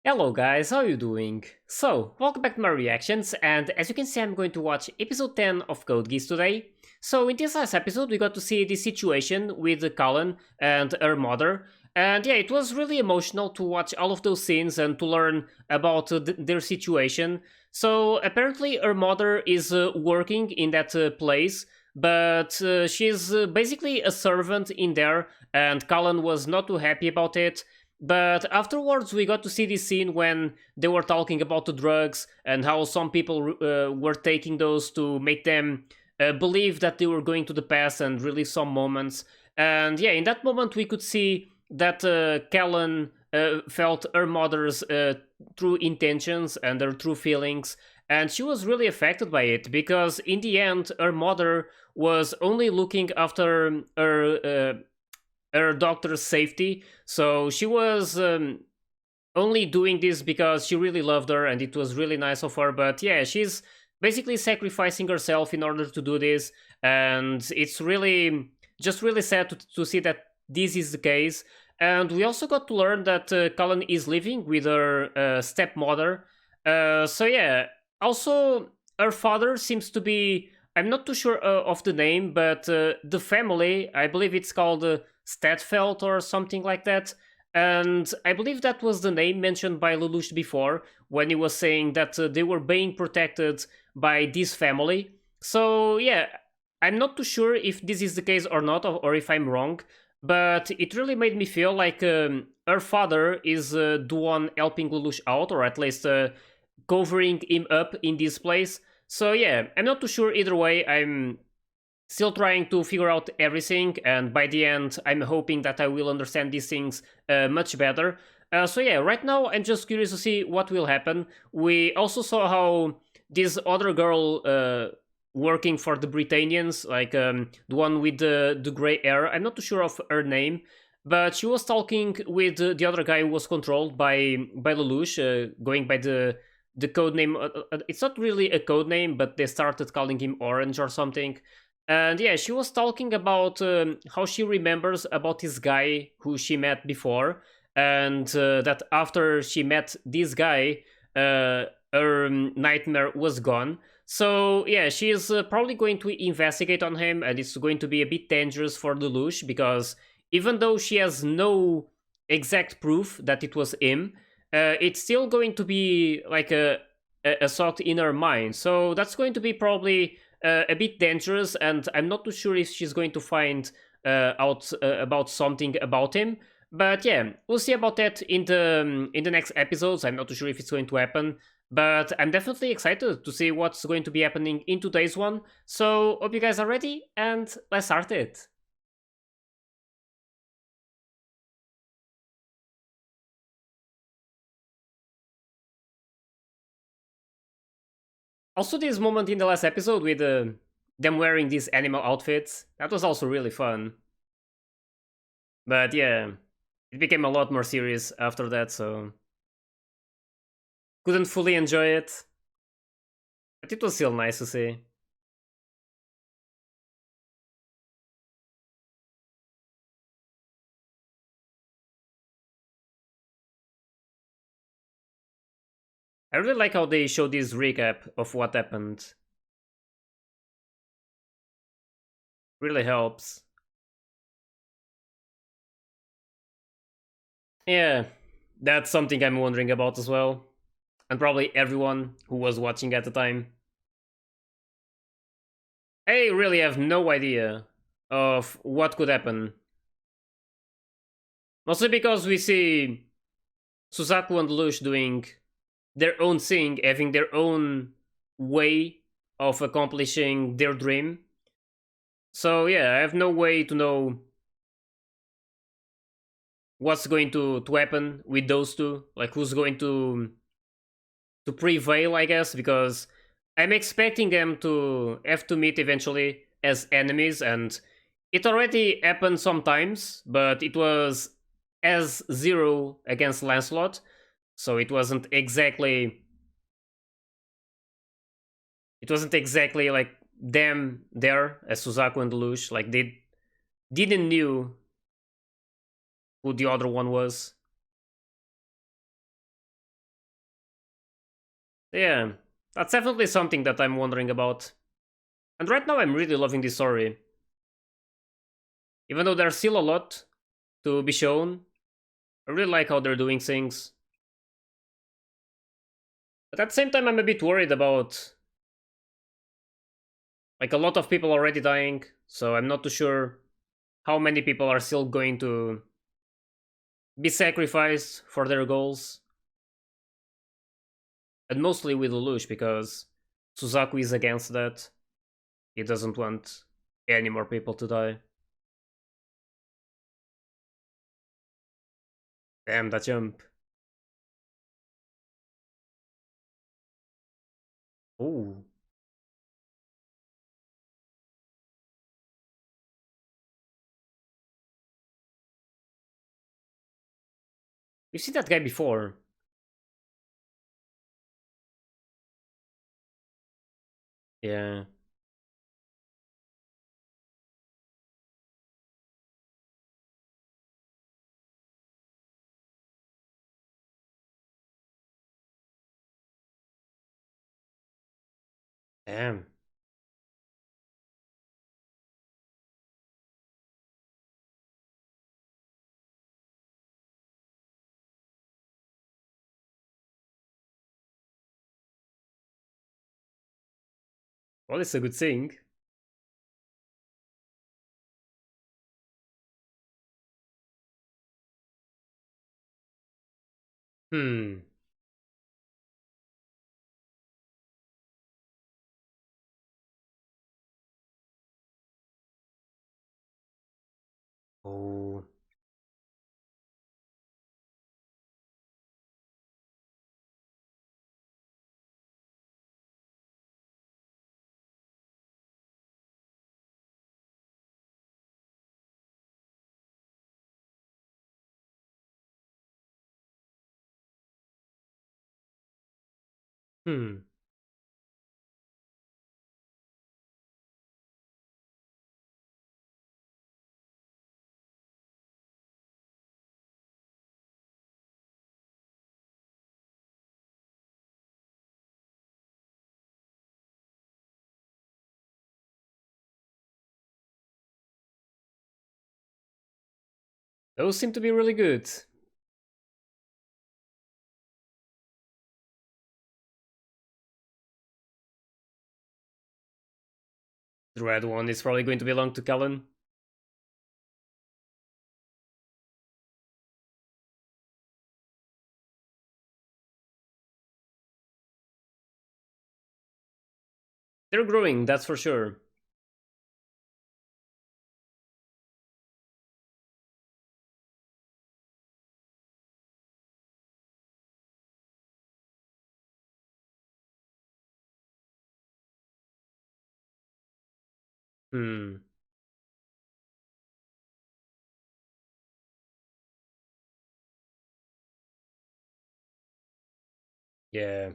Hello guys, how you doing? So, welcome back to my reactions, and as you can see I'm going to watch episode 10 of Code Geass today. So in this last episode we got to see the situation with Colin and her mother, and yeah, it was really emotional to watch all of those scenes and to learn about their situation. So apparently her mother is working in that place, but she's basically a servant in there, and Colin was not too happy about it. But afterwards, we got to see this scene when they were talking about the drugs and how some people were taking those to make them believe that they were going to the past and relive some moments. And yeah, in that moment, we could see that Callan felt her mother's true intentions and her true feelings. And she was really affected by it because, in the end, her mother was only looking after her doctor's safety. So she was only doing this because she really loved her and it was really nice of her. But yeah, she's basically sacrificing herself in order to do this. And it's really just really sad to see that this is the case. And we also got to learn that Cullen is living with her stepmother. So yeah, also her father seems to be. I'm not too sure of the name, but the family, I believe it's called Stadfeld or something like that. And I believe that was the name mentioned by Lelouch before when he was saying that they were being protected by this family. So, yeah, I'm not too sure if this is the case or not, or if I'm wrong, but it really made me feel like her father is the one helping Lelouch out, or at least covering him up in this place. So, yeah, I'm not too sure either way. I'm still trying to figure out everything, and by the end I'm hoping that I will understand these things much better. So yeah, right now I'm just curious to see what will happen. We also saw how this other girl working for the Britannians, like the one with the gray hair, I'm not too sure of her name, but she was talking with the other guy who was controlled by Lelouch, going by the code name. It's not really a code name, but they started calling him Orange or something. And yeah, she was talking about how she remembers about this guy who she met before, and that after she met this guy, her nightmare was gone. So yeah, she is probably going to investigate on him, and it's going to be a bit dangerous for Lelouch because even though she has no exact proof that it was him, it's still going to be like a thought in her mind. So that's going to be probably a bit dangerous, and I'm not too sure if she's going to find out about something about him. But yeah, we'll see about that in the next episodes. I'm not too sure if it's going to happen, but I'm definitely excited to see what's going to be happening in today's one. So hope you guys are ready, and let's start it. Also, this moment in the last episode with them wearing these animal outfits, that was also really fun. But yeah, it became a lot more serious after that, so couldn't fully enjoy it. But it was still nice to see. I really like how they show this recap of what happened. Really helps. Yeah, that's something I'm wondering about as well. And probably everyone who was watching at the time. I really have no idea of what could happen. Mostly because we see Suzaku and Lelouch doing their own thing, having their own way of accomplishing their dream. So yeah, I have no way to know what's going to happen with those two. Like who's going to prevail, I guess, because I'm expecting them to have to meet eventually as enemies, and it already happened sometimes, but it was as zero against Lancelot, so it wasn't exactly like them there as Suzaku and Lelouch. Like they didn't knew who the other one was. Yeah, that's definitely something that I'm wondering about. And right now I'm really loving this story. Even though there's still a lot to be shown, I really like how they're doing things. But at the same time I'm a bit worried about like a lot of people already dying, so I'm not too sure how many people are still going to be sacrificed for their goals. And mostly with Lelouch because Suzaku is against that. He doesn't want any more people to die. Damn, that jump. Ooh. We've seen that guy before. Yeah. Damn. Well, it's a good thing. Hmm. Oh. Hmm. Those seem to be really good. The red one is probably going to belong to Kellen. They're growing, that's for sure. Hmm. Yeah.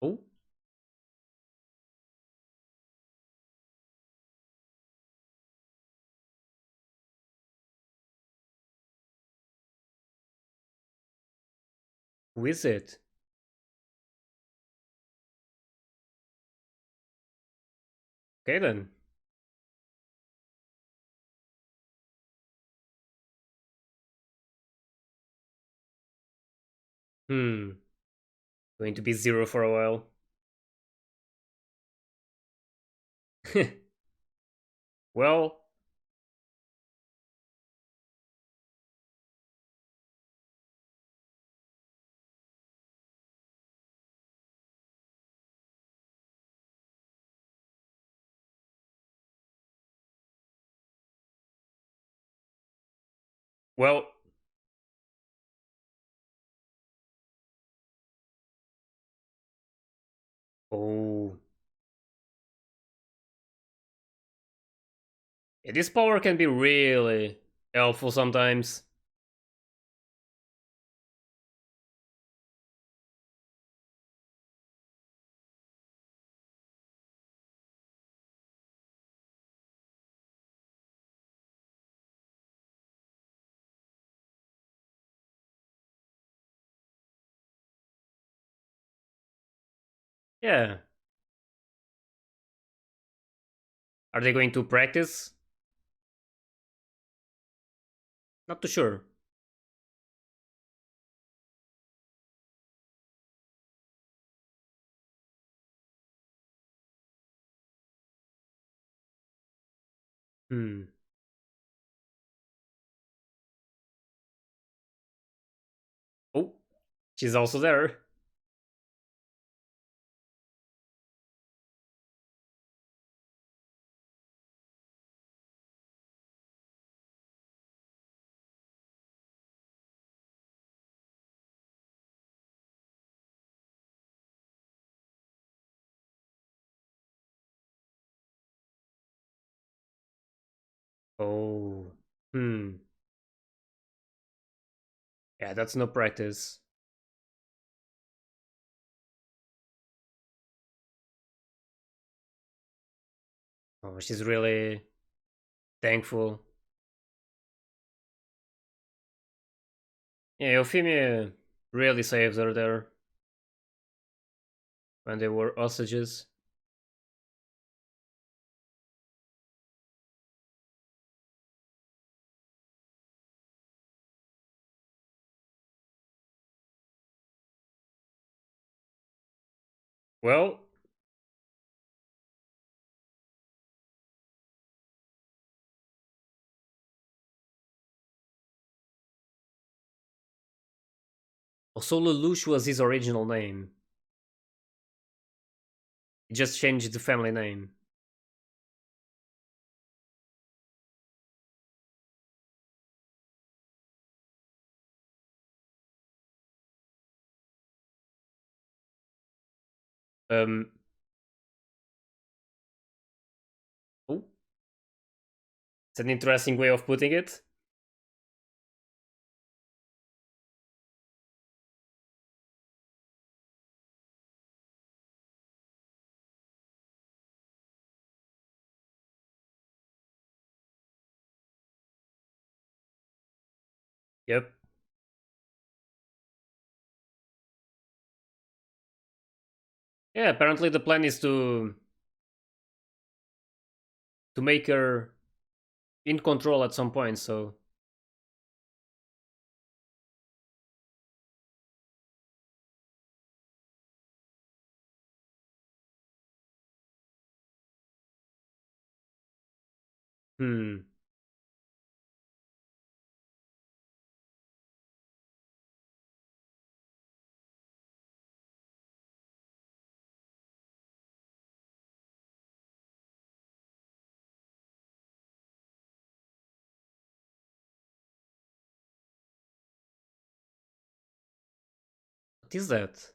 Oh. Who is it? Okay then. Hmm. Going to be zero for a while. Well, well. Oh. Yeah, this power can be really helpful sometimes. Yeah. Are they going to practice? Not too sure. Hmm. Oh, she's also there. Oh. Hmm. Yeah, that's no practice. Oh, she's really thankful. Yeah, Euphemia really saved her there when they were hostages. Well, also Lelouch was his original name. He just changed the family name. Um. Oh, it's an interesting way of putting it. Yep. Yeah. Apparently, the plan is to make her in control at some point. So, hmm. What is that?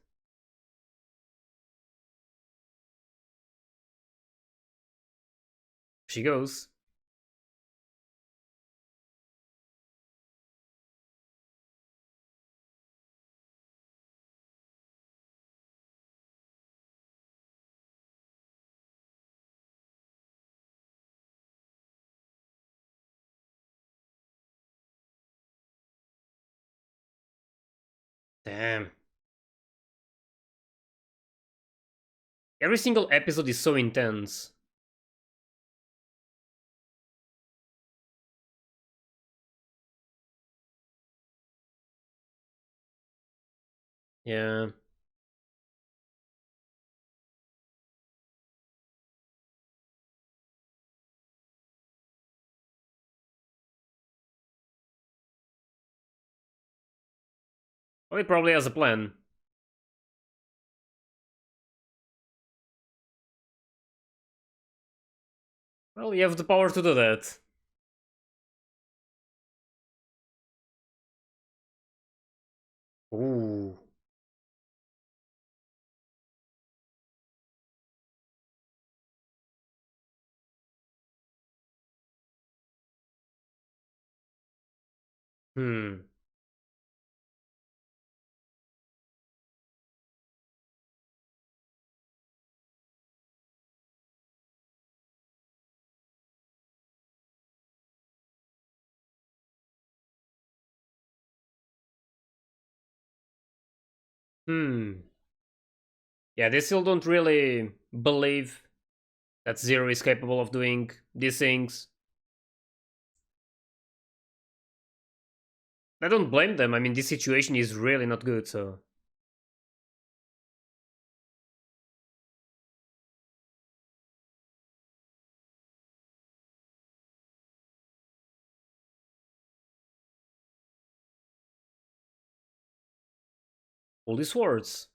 She goes. Damn. Every single episode is so intense. Yeah. Well, he probably has a plan. Well, you have the power to do that. Ooh. Hmm. Hmm. Yeah, they still don't really believe that Zero is capable of doing these things. I don't blame them. I mean, this situation is really not good, so. All these words.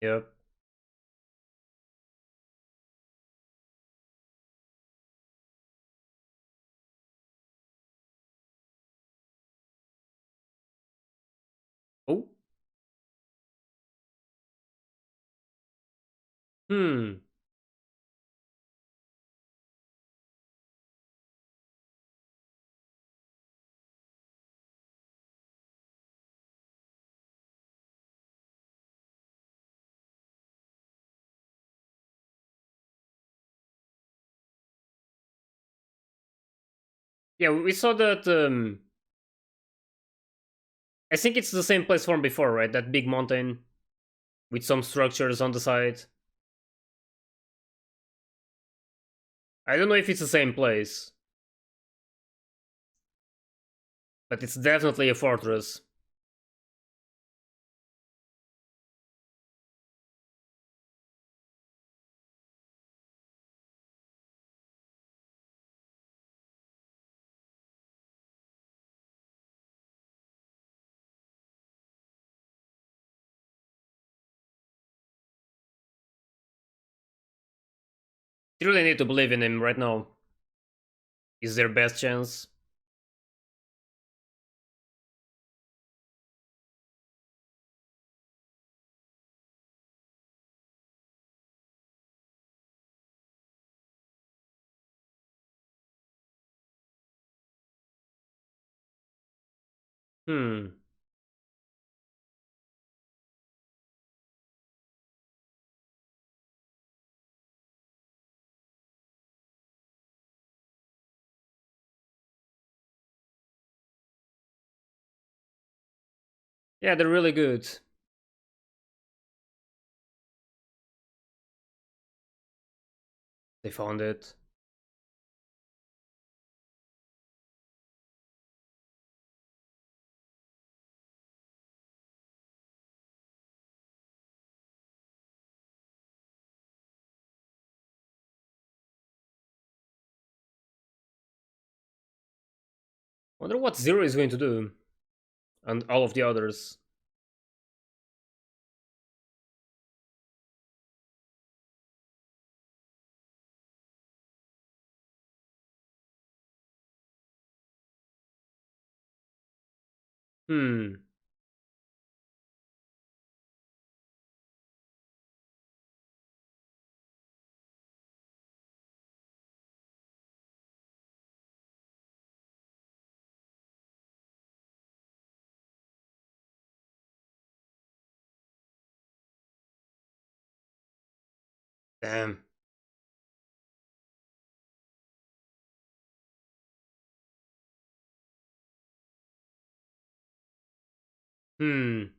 Yep. Oh. Hmm. Yeah, we saw that. I think it's the same place from before, right? That big mountain with some structures on the side. I don't know if it's the same place, but it's definitely a fortress. You really need to believe in him right now. Is their best chance. Hmm. Yeah, they're really good. They found it. Wonder what Zero is going to do. And all of the others. Hmm. Damn. Hmm.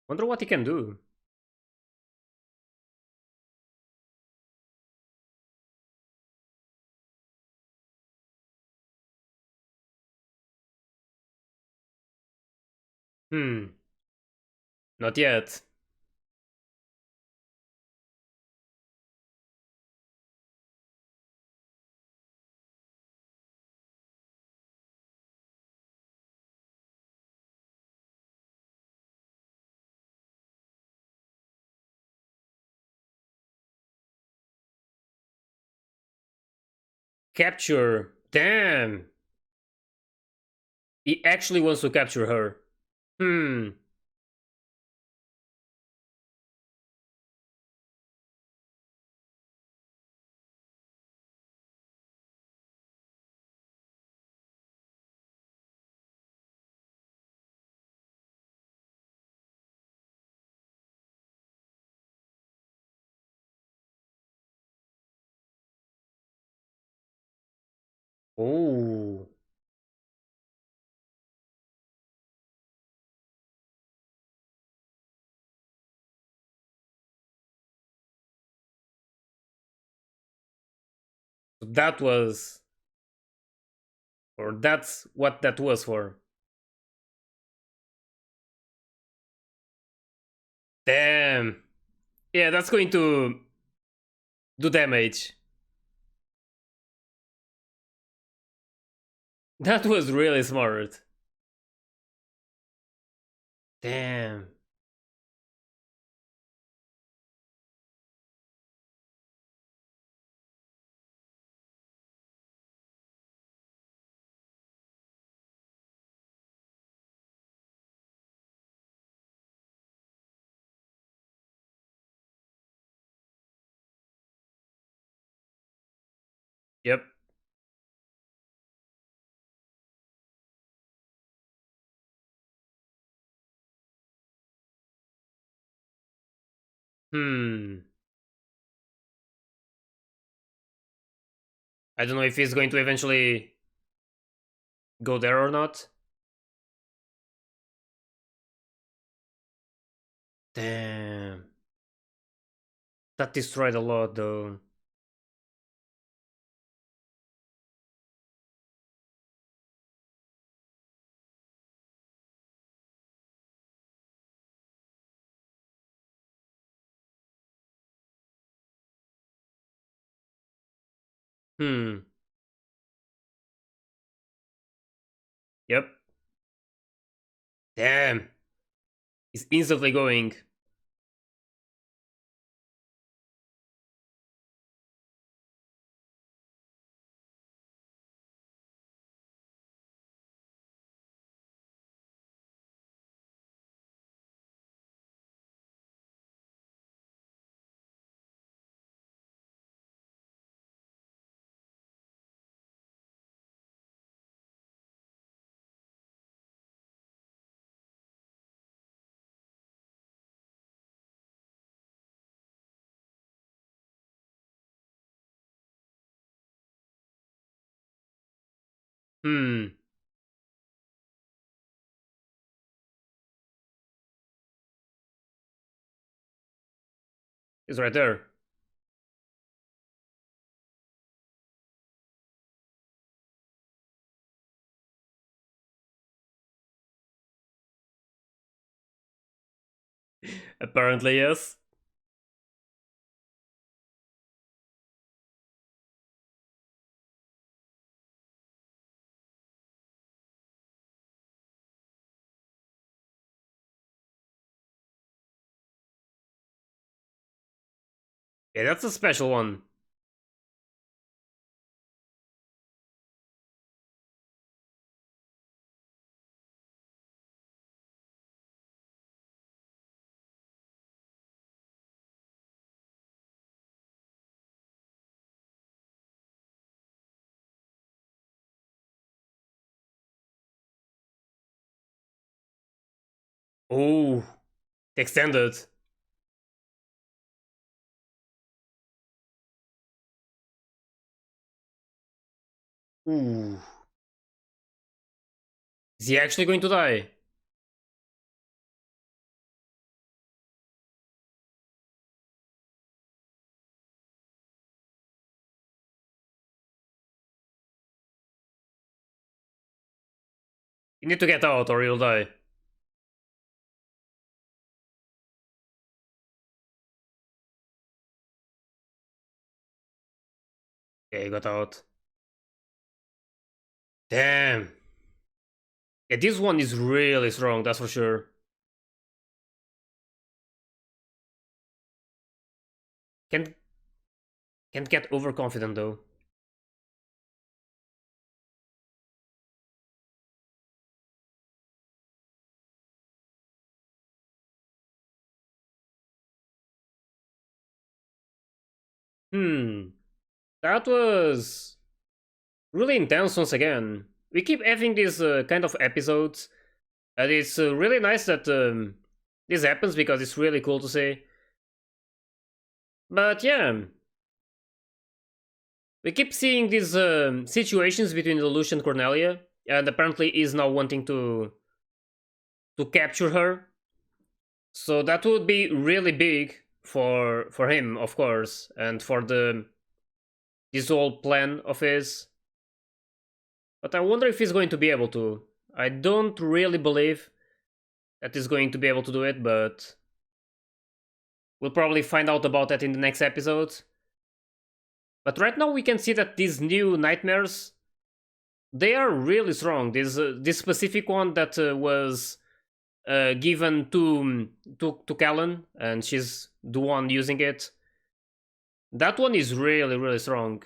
Wonder what he can do. Hmm. Not yet. Capture. Damn. He actually wants to capture her. Hmm. Oh. That was. Or that's what that was for. Damn. Yeah, that's going to do damage. That was really smart. Damn. Yep. Hmm. I don't know if he's going to eventually go there or not. Damn. That destroyed a lot though. Hmm. Yep. Damn. He's instantly going. Hmm. He's right there. Apparently, yes. Yeah, that's a special one. Oh, extended. Ooh. Is he actually going to die? You need to get out or you'll die. Yeah, he got out. Damn. Yeah, this one is really strong, that's for sure. Can't can't get overconfident though. Hmm. That was really intense once again. We keep having these kind of episodes, and it's really nice that this happens because it's really cool to see. But yeah, we keep seeing these situations between Lelouch and Cornelia, and apparently is now wanting to capture her. So that would be really big for him, of course, and for the this whole plan of his. But I wonder if he's going to be able to. I don't really believe that he's going to be able to do it, but we'll probably find out about that in the next episode. But right now we can see that these new nightmares, they are really strong. This specific one that was given to Callan, and she's the one using it. That one is really really strong.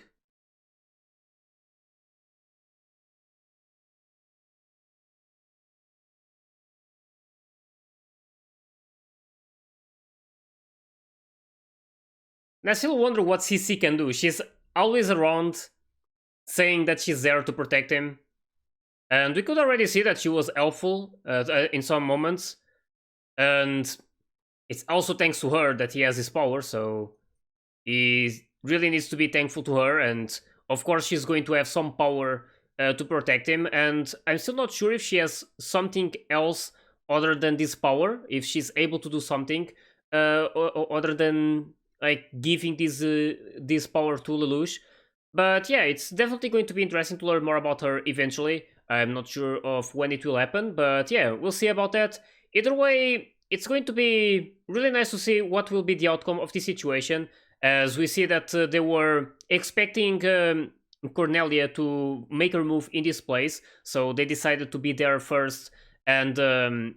And I still wonder what CC can do. She's always around, saying that she's there to protect him, and we could already see that she was helpful in some moments. And it's also thanks to her that he has his power. So he really needs to be thankful to her, and of course she's going to have some power to protect him. And I'm still not sure if she has something else other than this power, if she's able to do something other than like giving this power to Lelouch. But yeah, it's definitely going to be interesting to learn more about her eventually. I'm not sure of when it will happen, but yeah, we'll see about that. Either way, it's going to be really nice to see what will be the outcome of this situation, as we see that they were expecting Cornelia to make her move in this place, so they decided to be there first and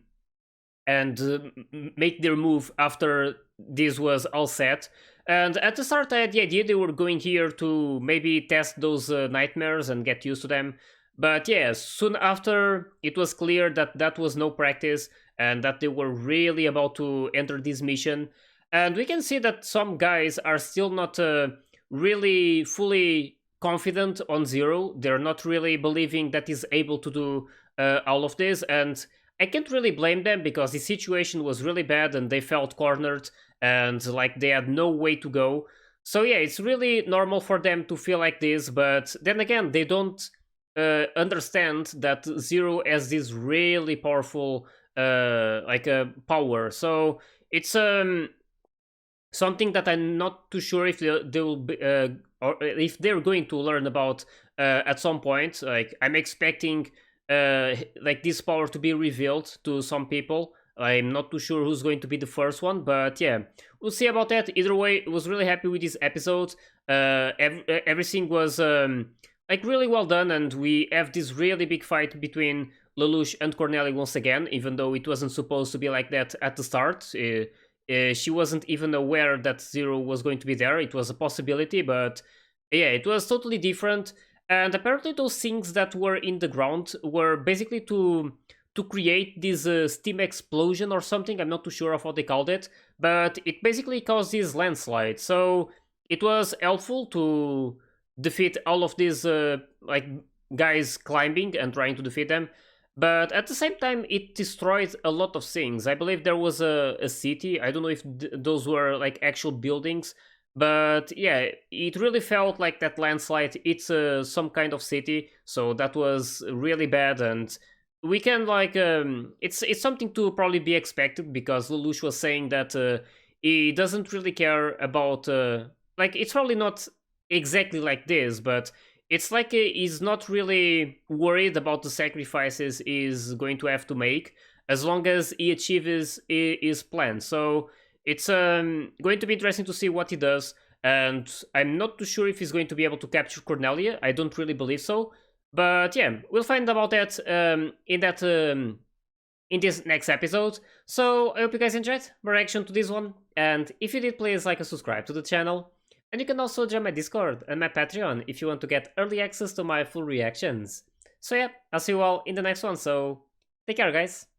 make their move after this was all set. And at the start, I had the idea they were going here to maybe test those nightmares and get used to them. But yeah, soon after, it was clear that that was no practice and that they were really about to enter this mission. And we can see that some guys are still not really fully confident on Zero. They're not really believing that he's able to do all of this. And I can't really blame them because the situation was really bad and they felt cornered and like they had no way to go. So yeah, it's really normal for them to feel like this, but then again, they don't understand that Zero has this really powerful power. So it's something that I'm not too sure if they will be, or if they're going to learn about at some point. Like I'm expecting like this power to be revealed to some people. I'm not too sure who's going to be the first one, but yeah, we'll see about that. Either way, I was really happy with this episode. Everything was like really well done, and we have this really big fight between Lelouch and Cornelia once again, even though it wasn't supposed to be like that at the start. She wasn't even aware that Zero was going to be there. It was a possibility, but yeah, it was totally different. And apparently, those things that were in the ground were basically to create this steam explosion or something. I'm not too sure of what they called it, but it basically caused this landslide. So it was helpful to defeat all of these like guys climbing and trying to defeat them. But at the same time, it destroyed a lot of things. I believe there was a city. I don't know if those were like actual buildings, but yeah, it really felt like that landslide. It's some kind of city, so that was really bad. And we can like it's something to probably be expected because Lelouch was saying that he doesn't really care about like it's probably not exactly like this, but it's like he's not really worried about the sacrifices he's going to have to make as long as he achieves his plan. So it's going to be interesting to see what he does. and I'm not too sure if he's going to be able to capture Cornelia. I don't really believe so, but yeah, we'll find about that in this next episode. So I hope you guys enjoyed my reaction to this one, and if you did, please like and subscribe to the channel. And you can also join my Discord and my Patreon if you want to get early access to my full reactions. So yeah, I'll see you all in the next one, so take care guys.